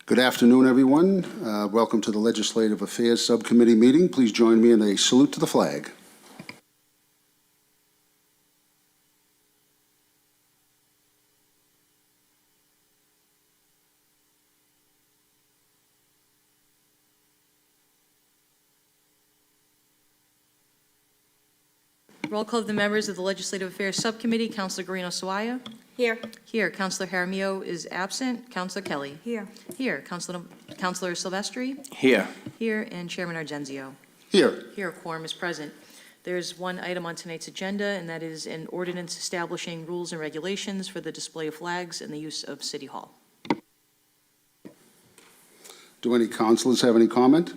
Good afternoon, everyone. Welcome to the Legislative Affairs Subcommittee meeting. Please join me in a salute to the flag. Roll call of the members of the Legislative Affairs Subcommittee. Councilor Guarino-Sawaya. Here. Here. Councilor Jaramillo is absent. Councilor Kelly. Here. Here. Councilor Silvestri. Here. Here. And Chairman Argenzio. Here. Here, a quorum is present. There's one item on tonight's agenda, and that is an ordinance establishing rules and regulations for the display of flags and the use of City Hall. Do any councilors have any comment?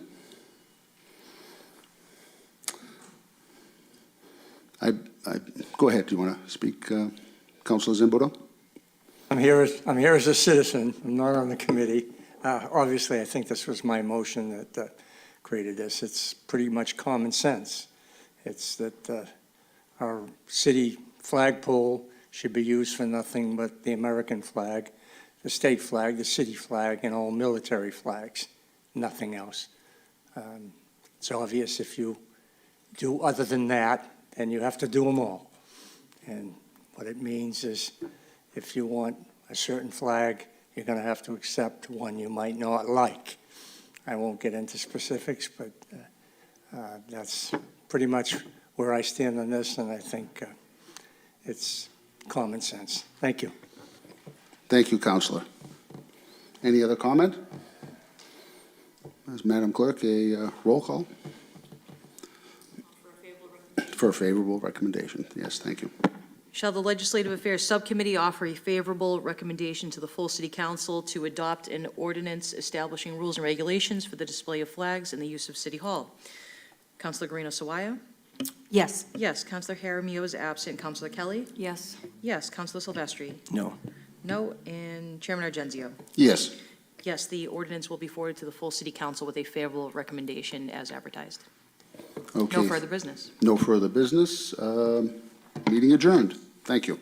Go ahead. Do you want to speak, Councilor Zimbodo? I'm here as a citizen. I'm not on the committee. Obviously, I think this was my motion that created this. It's pretty much common sense. It's that our city flagpole should be used for nothing but the American flag, the state flag, the city flag, and all military flags, nothing else. It's obvious if you do other than that, then you have to do them all. And what it means is if you want a certain flag, you're going to have to accept one you might not like. I won't get into specifics, but that's pretty much where I stand on this, and I think it's common sense. Thank you. Thank you, Councilor. Any other comment? As Madam Clerk, a roll call? For a favorable recommendation. Yes, thank you. Shall the Legislative Affairs Subcommittee offer a favorable recommendation to the full City Council to adopt an ordinance establishing rules and regulations for the display of flags and the use of City Hall? Councilor Guarino-Sawaya? Yes. Yes. Councilor Jaramillo is absent. Councilor Kelly? Yes. Yes. Councilor Silvestri? No. No. And Chairman Argenzio? Yes. Yes, the ordinance will be forwarded to the full City Council with a favorable recommendation as advertised. Okay. No further business. No further business. Meeting adjourned. Thank you.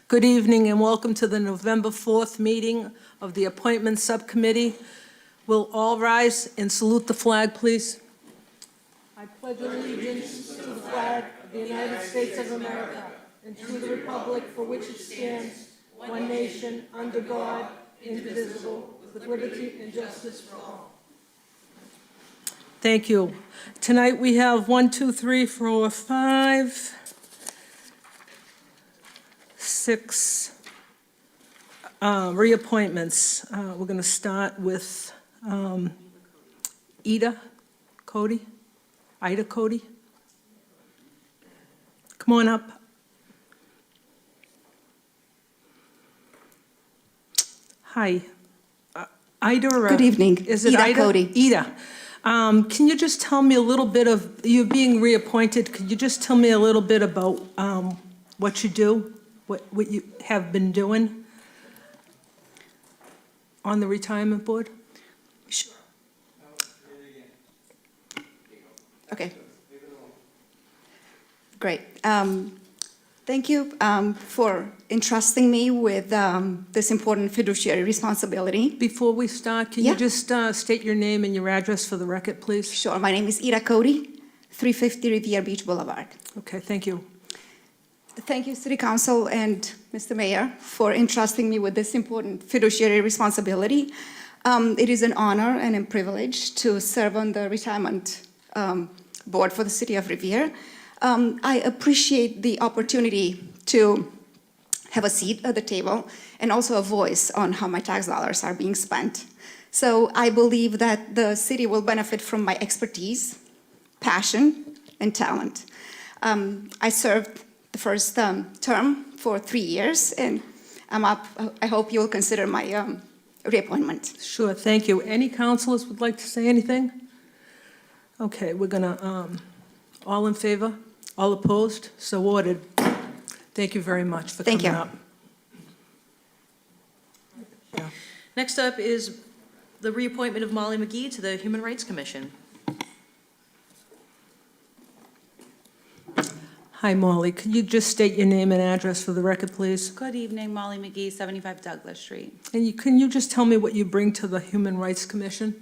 Good evening and welcome to the November 4th meeting of the Appointments Subcommittee. Will all rise and salute the flag, please? I pledge allegiance to the flag of the United States of America and to the republic for which it stands, one nation, under God, indivisible, with liberty and justice for all. Thank you. Tonight we have 6 reappointments. We're going to start with Ida Cody. Come on up. Hi. Ida? Good evening. Is it Ida Ida? Cody. Ida. Can you just tell me a little bit of, you're being reappointed, could you just tell me a little bit about what you do, what you have been doing on the retirement board? Sure. Okay. Great. Thank you for entrusting me with this important fiduciary responsibility. Before we start, can you Yeah. just state your name and your address for the record, please? Sure. My name is Ida Cody, 350 Riviera Beach Boulevard. Okay, thank you. Thank you, City Council and Mr. Mayor, for entrusting me with this important fiduciary responsibility. It is an honor and a privilege to serve on the retirement board for the City of Revere. I appreciate the opportunity to have a seat at the table and also a voice on how my tax dollars are being spent. So I believe that the city will benefit from my expertise, passion, and talent. I served the first term for 3 years, and I'm up. I hope you'll consider my reappointment. Sure, thank you. Any councilors would like to say anything? Okay, we're gonna, all in favor? All opposed? So ordered. Thank you very much for Thank coming you. up. Yeah. Next up is the reappointment of Molly McGee to the Human Rights Commission. Hi, Molly. Could you just state your name and address for the record, please? Good evening, Molly McGee, 75 Douglas Street. And can you just tell me what you bring to the Human Rights Commission?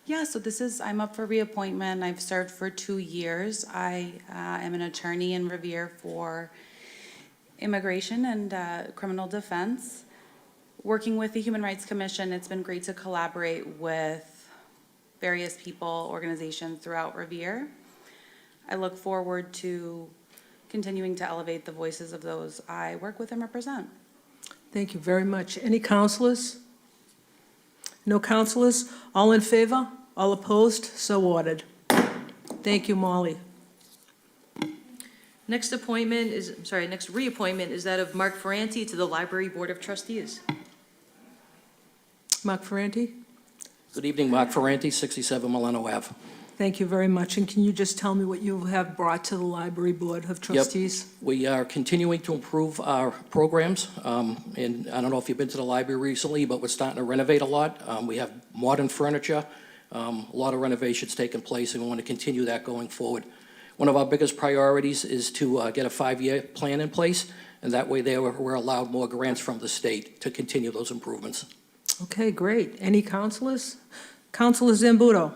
Yeah, so I'm up for reappointment. I've served for 2 years. I am an attorney in Revere for immigration and criminal defense. Working with the Human Rights Commission, it's been great to collaborate with various people, organizations throughout Revere. I look forward to continuing to elevate the voices of those I work with and represent. Thank you very much. Any councilors? No councilors? All in favor? All opposed? So ordered. Thank you, Molly. Next reappointment is that of Mark Ferranti to the Library Board of Trustees. Mark Ferranti? Good evening, Mark Ferranti, 67 Milano Ave. Thank you very much. And can you just tell me what you have brought to the Library Board of Trustees? We are continuing to improve our programs, and I don't know if you've been to the library recently, but we're starting to renovate a lot. We have modern furniture, a lot of renovations taking place, and we want to continue that going forward. One of our biggest priorities is to get a 5-year plan in place, and that way we're allowed more grants from the state to continue those improvements. Okay, great. Any councilors? Councilor Zambudo?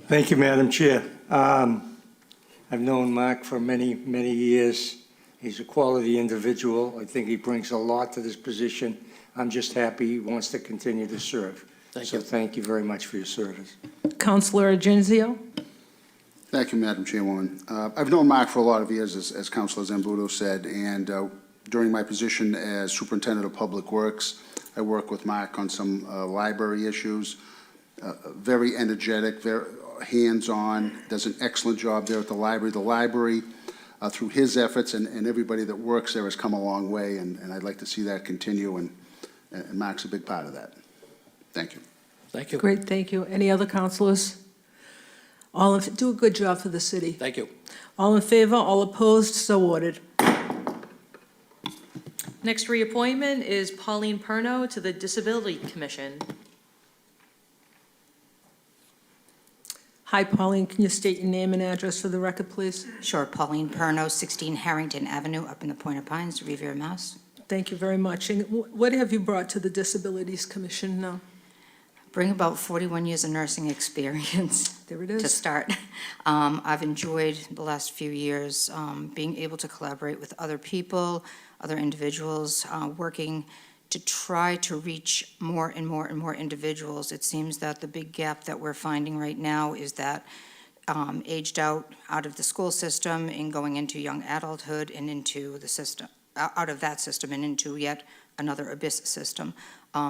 Thank you, Madam Chair. I've known Mark for many, many years. He's a quality individual. I think he brings a lot to this position. I'm just happy he wants to continue to serve. Thank you. So thank you very much for your service. Councilor Agenzio? Thank you, Madam Chairwoman. I've known Mark for a lot of years, as Councilor Zambudo said, and during my position as Superintendent of Public Works, I work with Mark on some library issues. Very energetic, very hands-on, does an excellent job there at the library. The library, through his efforts and everybody that works there, has come a long way, and I'd like to see that continue, and Mark's a big part of that. Thank you. Thank you. Great, thank you. Any other councilors? Do a good job for the city. Thank you. All in favor, all opposed, so ordered. Next reappointment is Pauline Perno to the Disability Commission. Hi, Pauline, can you state your name and address for the record, please? Sure, Pauline Perno, 16 Harrington Avenue, up in the Point of Pines, Revere, Mass. Thank you very much. And what have you brought to the Disabilities Commission now? Bring about 41 years of nursing experience There it to is. start. I've enjoyed the last few years being able to collaborate with other people, other individuals, working to try to reach more and more and more individuals. It seems that the big gap that we're finding right now is that aged out of the school system and going into young adulthood and into the system, out of that system and into yet another abyss system.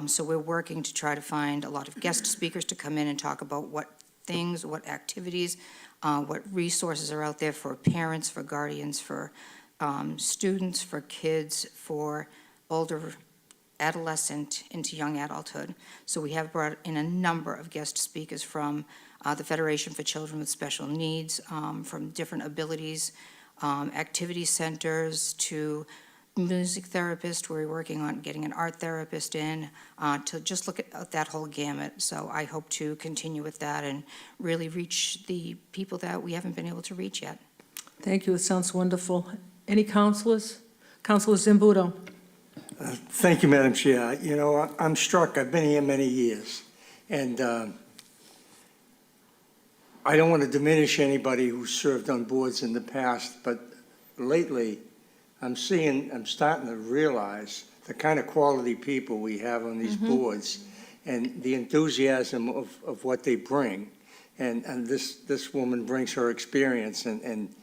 So we're working to try to find a lot of guest speakers to come in and talk about what things, what activities, what resources are out there for parents, for guardians, for students, for kids, for older adolescent into young adulthood. So we have brought in a number of guest speakers from the Federation for Children with Special Needs, from different abilities, activity centers, to music therapist. We're working on getting an art therapist in to just look at that whole gamut. So I hope to continue with that and really reach the people that we haven't been able to reach yet. Thank you, it sounds wonderful. Any councilors? Councilor Zambudo? Thank you, Madam Chair. You know, I'm struck, I've been here many years, and I don't want to diminish anybody who served on boards in the past, but lately, I'm starting to realize the kind of quality people we have on these boards and the enthusiasm of what they bring. And this woman brings her experience and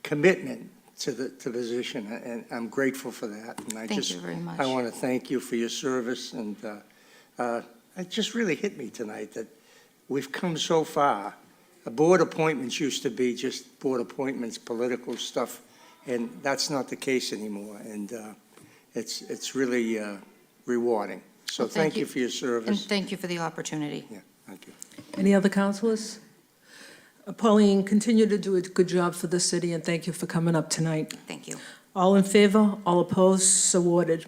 commitment to the position, and I'm grateful for that. And Thank you very much. I want to thank you for your service, and it just really hit me tonight that we've come so far. Board appointments used to be just board appointments, political stuff, and that's not the case anymore, and it's really rewarding. So Well, thank you for your And service. thank you for the opportunity. Yeah, thank you. Any other councilors? Pauline, continue to do a good job for the city, and thank you for coming up tonight. Thank you. All in favor, all opposed, so ordered.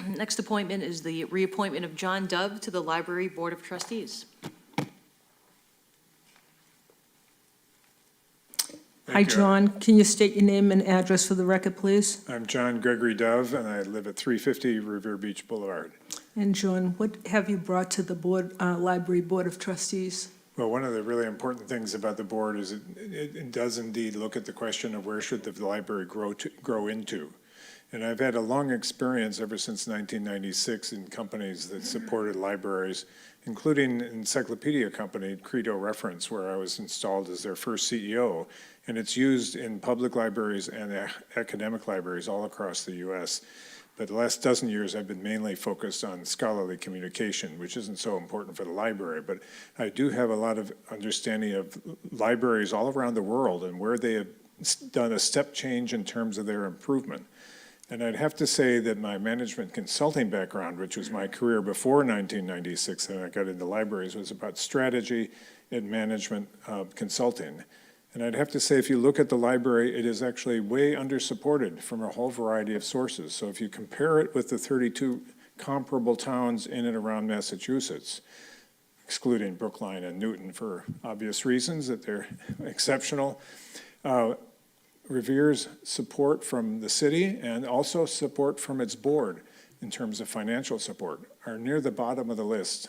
Next appointment is the reappointment of John Dove to the Library Board of Trustees. Hi, John, can you state your name and address for the record, please? I'm John Gregory Dove, and I live at 350 Revere Beach Boulevard. And John, what have you brought to the Library Board of Trustees? Well, one of the really important things about the board is it does indeed look at the question of where should the library grow into. And I've had a long experience ever since 1996 in companies that supported libraries, including an encyclopedia company, Credo Reference, where I was installed as their first CEO. And it's used in public libraries and academic libraries all across the U.S. But the last dozen years, I've been mainly focused on scholarly communication, which isn't so important for the library. But I do have a lot of understanding of libraries all around the world and where they have done a step change in terms of their improvement. And I'd have to say that my management consulting background, which was my career before 1996, and I got into libraries, was about strategy and management consulting. And I'd have to say, if you look at the library, it is actually way under-supported from a whole variety of sources. So if you compare it with the 32 comparable towns in and around Massachusetts, excluding Brookline and Newton for obvious reasons that they're exceptional, Revere's support from the city and also support from its board in terms of financial support are near the bottom of the list.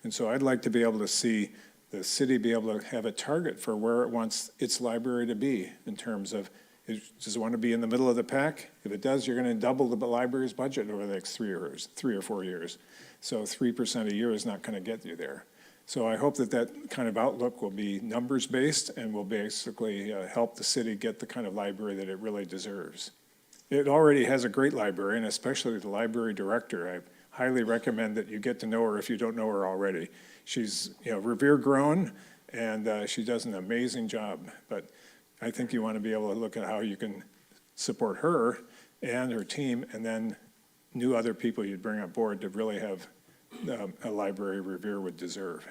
And so I'd like to be able to see the city be able to have a target for where it wants its library to be in terms of, does it want to be in the middle of the pack? If it does, you're going to double the library's budget over the next 3 or 4 years. So 3% a year is not going to get you there. So I hope that that kind of outlook will be numbers-based and will basically help the city get the kind of library that it really deserves. It already has a great library, and especially the library director. I highly recommend that you get to know her if you don't know her already. She's, Revere grown, and she does an amazing job. But I think you want to be able to look at how you can support her and her team, and then new other people you'd bring on board to really have a library Revere would deserve.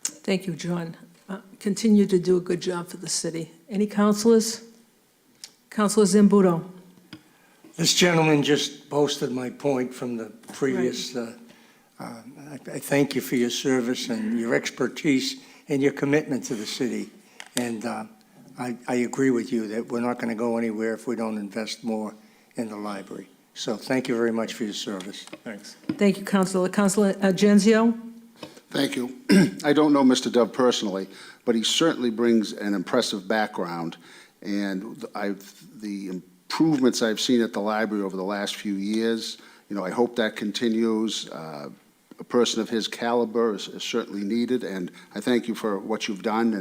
Thank you, John. Continue to do a good job for the city. Any councilors? Councilor Zambudo? This gentleman just posted my point from the previous I thank you for your service and your expertise and your commitment to the city. And I agree with you that we're not going to go anywhere if we don't invest more in the library. So thank you very much for your service. Thanks. Thank you, Councilor. Councilor Genzio? Thank you. I don't know Mr. Dove personally, but he certainly brings an impressive background, and the improvements I've seen at the library over the last few years, I hope that continues. A person of his caliber is certainly needed, and I thank you for what you've done,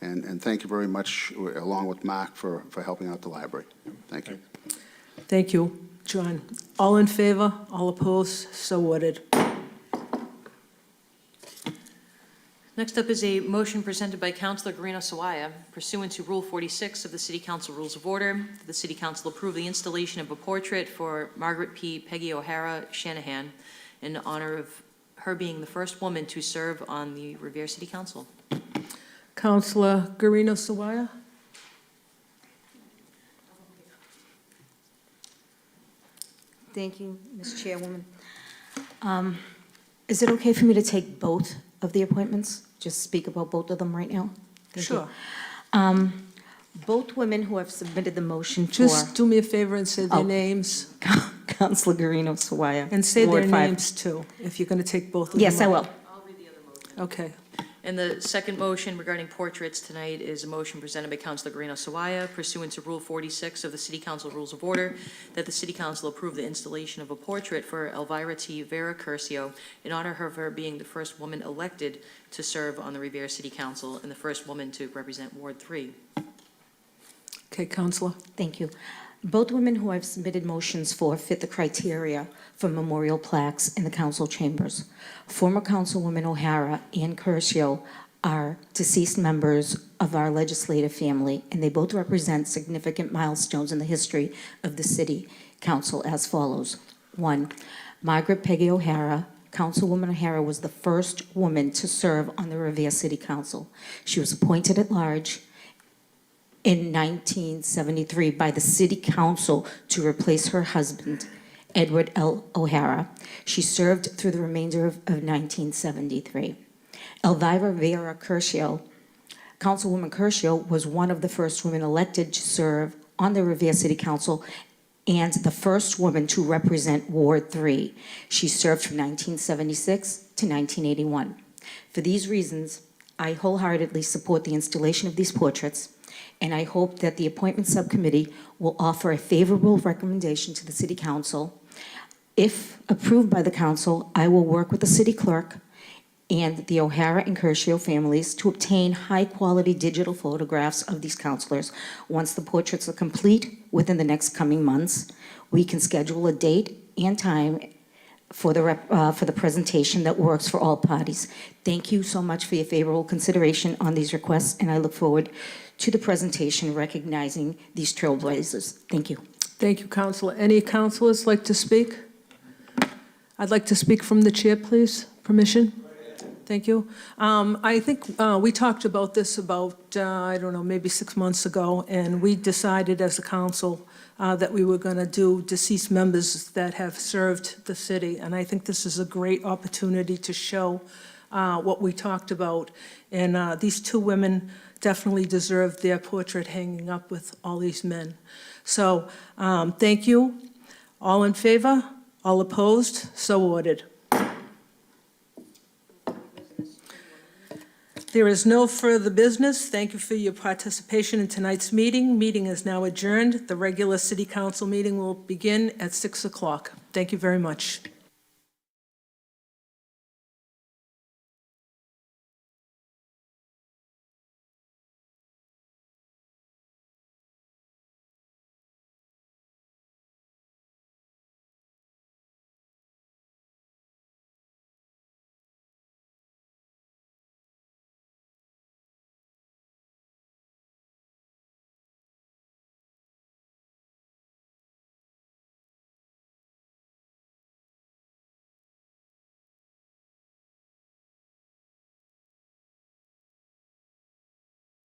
and thank you very much, along with Mark, for helping out the library. Thank you. Thank you, John. All in favor? All opposed? So ordered. Next up is a motion presented by Councilor Guarino Sawaya pursuant to Rule 46 of the City Council Rules of Order, that the City Council approve the installation of a portrait for Margaret P. Peggy O'Hara Shanahan in honor of her being the first woman to serve on the Revere City Council. Councilor Guarino Sawaya? Thank you, Ms. Chairwoman. Is it okay for me to take both of the appointments? Just speak about both of them right now? Thank you. Sure. Both women who have submitted the motion for. Just do me a favor and say their Oh. names, Councilor Guarino Sawaya. and say their Ward 5. names too, if you're going to take both of them. Yes, I up. will. Okay. And the second motion regarding portraits tonight is a motion presented by Councilor Guarino Sawaya pursuant to Rule 46 of the City Council Rules of Order, that the City Council approve the installation of a portrait for Elvira T. Vera Curcio in honor of her being the first woman elected to serve on the Revere City Council and the first woman to represent Ward 3. Okay, Councilor. Thank you. Both women who have submitted motions for fit the criteria for memorial plaques in the council chambers. Former Councilwoman O'Hara and Curcio are deceased members of our legislative family, and they both represent significant milestones in the history of the city council as follows. 1, Margaret Peggy O'Hara. Councilwoman O'Hara was the first woman to serve on the Revere City Council. She was appointed at large in 1973 by the City Council to replace her husband, Edward L. O'Hara. She served through the remainder of 1973. Elvira Vera Curcio, Councilwoman Curcio was one of the first women elected to serve on the Revere City Council and the first woman to represent Ward 3. She served from 1976 to 1981. For these reasons, I wholeheartedly support the installation of these portraits, and I hope that the appointment subcommittee will offer a favorable recommendation to the City Council. If approved by the council, I will work with the city clerk and the O'Hara and Curcio families to obtain high-quality digital photographs of these councilors. Once the portraits are complete within the next coming months, we can schedule a date and time for the presentation that works for all parties. Thank you so much for your favorable consideration on these requests, and I look forward to the presentation recognizing these trailblazers. Thank you. Thank you, Councilor. Any councilors like to speak? I'd like to speak from the chair, please. Permission? Thank you. I think we talked about this about, I don't know, maybe 6 months ago, and we decided as a council that we were going to do deceased members that have served the city. And I think this is a great opportunity to show what we talked about. And these two women definitely deserve their portrait hanging up with all these men. So thank you. All in favor? All opposed? So ordered. There is no further business. Thank you for your participation in tonight's meeting. Meeting is now adjourned. The regular city council meeting will begin at 6 o'clock. Thank you very much.